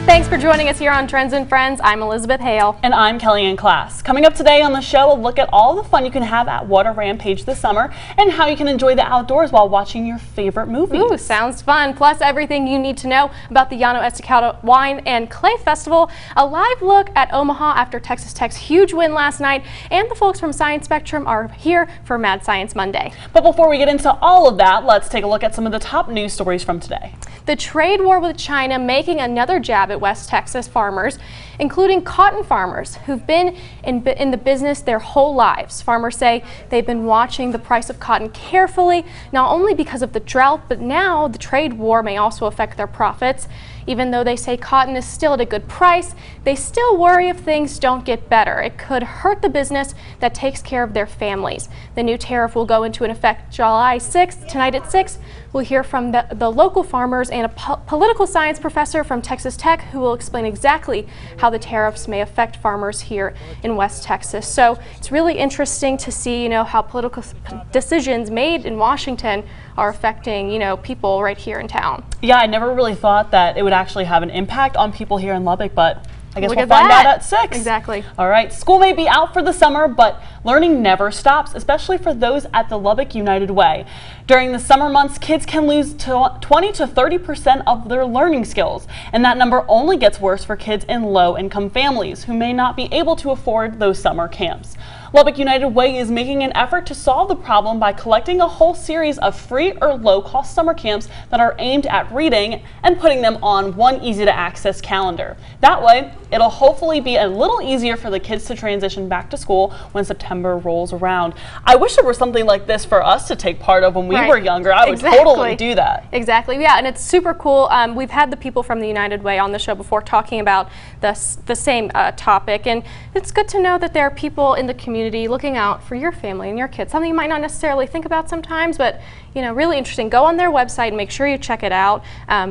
Thanks for joining us here on Trends and Friends. I'm Elizabeth Hale. And I'm Kellyanne Class. Coming up today on the show, we'll look at all the fun you can have at Water Rampage this summer and how you can enjoy the outdoors while watching your favorite movies. Ooh, sounds fun. Plus everything you need to know about the Llano Estacado Wine and Clay Festival, a live look at Omaha after Texas Tech's huge win last night, and the folks from Science Spectrum are here for Mad Science Monday. But before we get into all of that, let's take a look at some of the top news stories from today. The trade war with China making another jab at West Texas farmers, including cotton farmers who've been in the business their whole lives. Farmers say they've been watching the price of cotton carefully, not only because of the drought, but now the trade war may also affect their profits. Even though they say cotton is still at a good price, they still worry if things don't get better. It could hurt the business that takes care of their families. The new tariff will go into effect July 6th. Tonight at 6, we'll hear from the local farmers and a political science professor from Texas Tech who will explain exactly how the tariffs may affect farmers here in West Texas. So it's really interesting to see, how political decisions made in Washington are affecting, people right here in town. Yeah, I never really thought that it would actually have an impact on people here in Lubbock, but I guess Look we'll at find that. out at 6. Exactly. All right, school may be out for the summer, but learning never stops, especially for those at the Lubbock United Way. During the summer months, kids can lose 20 to 30% of their learning skills, and that number only gets worse for kids in low-income families who may not be able to afford those summer camps. Lubbock United Way is making an effort to solve the problem by collecting a whole series of free or low-cost summer camps that are aimed at reading and putting them on one easy-to-access calendar. That way, it'll hopefully be a little easier for the kids to transition back to school when September rolls around. I wish there was something like this for us to take part of when we were younger. I would totally do that. Exactly, yeah, and it's super cool. We've had the people from the United Way on the show before talking about the same topic, and it's good to know that there are people in the community looking out for your family and your kids, something you might not necessarily think about sometimes, but really interesting. Go on their website and make sure you check it out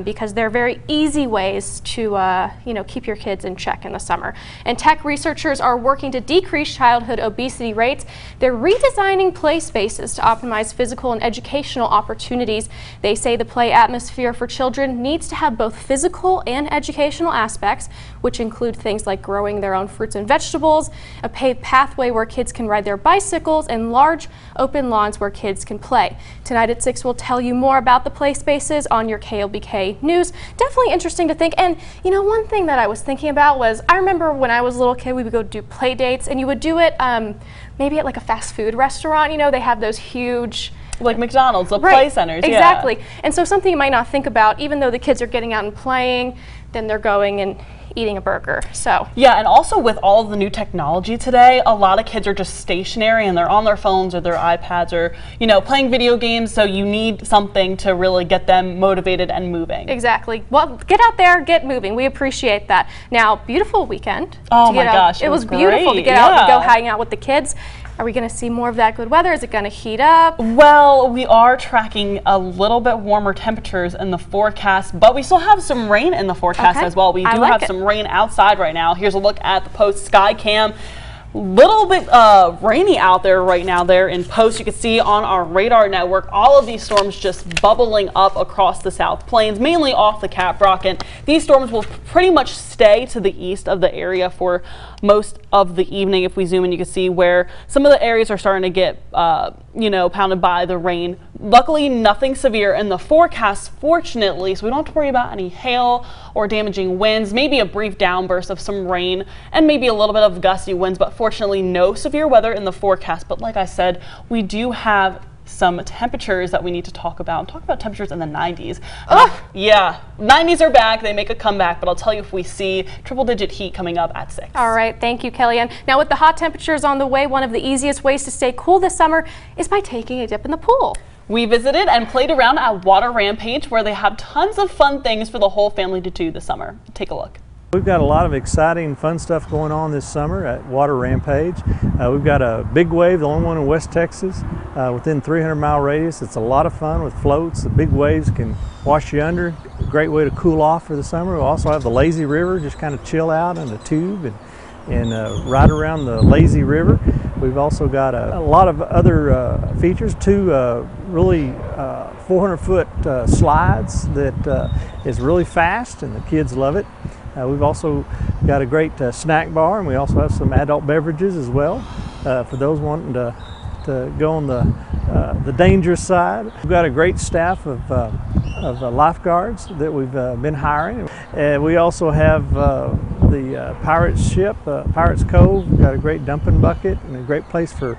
because they're very easy ways to keep your kids in check in the summer. And tech researchers are working to decrease childhood obesity rates. They're redesigning play spaces to optimize physical and educational opportunities. They say the play atmosphere for children needs to have both physical and educational aspects, which include things like growing their own fruits and vegetables, a paved pathway where kids can ride their bicycles, and large open lawns where kids can play. Tonight at 6, we'll tell you more about the play spaces on your KLBK News. Definitely interesting to think. And one thing that I was thinking about was, I remember when I was a little kid, we would go do play dates, and you would do it maybe at like a fast food restaurant. They have those huge, like McDonald's, the play centers. Exactly. Yeah. And so something you might not think about, even though the kids are getting out and playing, then they're going and eating a burger. So yeah, and also with all of the new technology today, a lot of kids are just stationary and they're on their phones or their iPads or playing video games, so you need something to really get them motivated and moving. Exactly. Well, get out there, get moving. We appreciate that. Now, beautiful weekend. Oh my gosh, it was beautiful to get out and go hang out with the kids. Are we going to see more of that good weather? Is it going to heat up? Well, we are tracking a little bit warmer temperatures in the forecast, but we still have some rain in the forecast as well. We do have some rain outside right now. Here's a look at the Post Sky Cam. Little bit rainy out there right now there in Post. You can see on our radar network all of these storms just bubbling up across the South Plains, mainly off the Caprock, and these storms will pretty much stay to the east of the area for most of the evening. If we zoom in, you can see where some of the areas are starting to get pounded by the rain. Luckily, nothing severe in the forecast, fortunately, so we don't have to worry about any hail or damaging winds. Maybe a brief downburst of some rain and maybe a little bit of gusty winds, but fortunately no severe weather in the forecast. But like I said, we do have some temperatures that we need to talk about. Temperatures in the 90s. Yeah, 90s are back. They make a comeback, but I'll tell you if we see triple-digit heat coming up at 6. All right, thank you, Kellyanne. Now, with the hot temperatures on the way, one of the easiest ways to stay cool this summer is by taking a dip in the pool. We visited and played around at Water Rampage, where they have tons of fun things for the whole family to do this summer. Take a look. We've got a lot of exciting, fun stuff going on this summer at Water Rampage. We've got a big wave, the only one in West Texas, within 300-mile radius. It's a lot of fun with floats. The big waves can wash you under. A great way to cool off for the summer. We also have the lazy river, just kind of chill out on the tube and ride around the lazy river. We've also got a lot of other features, two really 400-foot slides that is really fast and the kids love it. We've also got a great snack bar, and we also have some adult beverages as well for those wanting to go on the dangerous side. We've got a great staff of lifeguards that we've been hiring. We also have the pirate ship, Pirates Cove. We've got a great dumping bucket and a great place for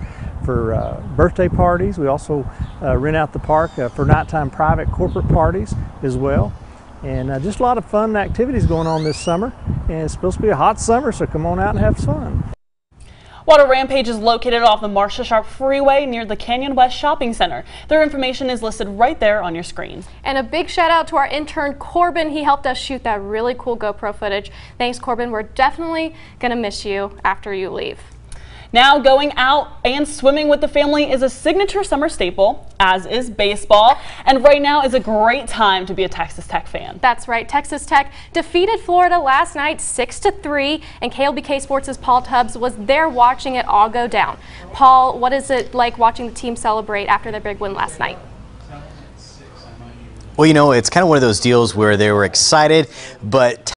birthday parties. We also rent out the park for nighttime private corporate parties as well. And just a lot of fun activities going on this summer. And it's supposed to be a hot summer, so come on out and have fun. Water Rampage is located off the Marcia Sharp Freeway near the Canyon West Shopping Center. Their information is listed right there on your screen. And a big shout out to our intern Corbin. He helped us shoot that really cool GoPro footage. Thanks, Corbin. We're definitely going to miss you after you leave. Now, going out and swimming with the family is a signature summer staple, as is baseball, and right now is a great time to be a Texas Tech fan. That's right. Texas Tech defeated Florida last night 6-3, and KLBK Sports' Paul Tubbs was there watching it all go down. Paul, what is it like watching the team celebrate after their big win last night? Well, you know, it's kind of one of those deals where they were excited, but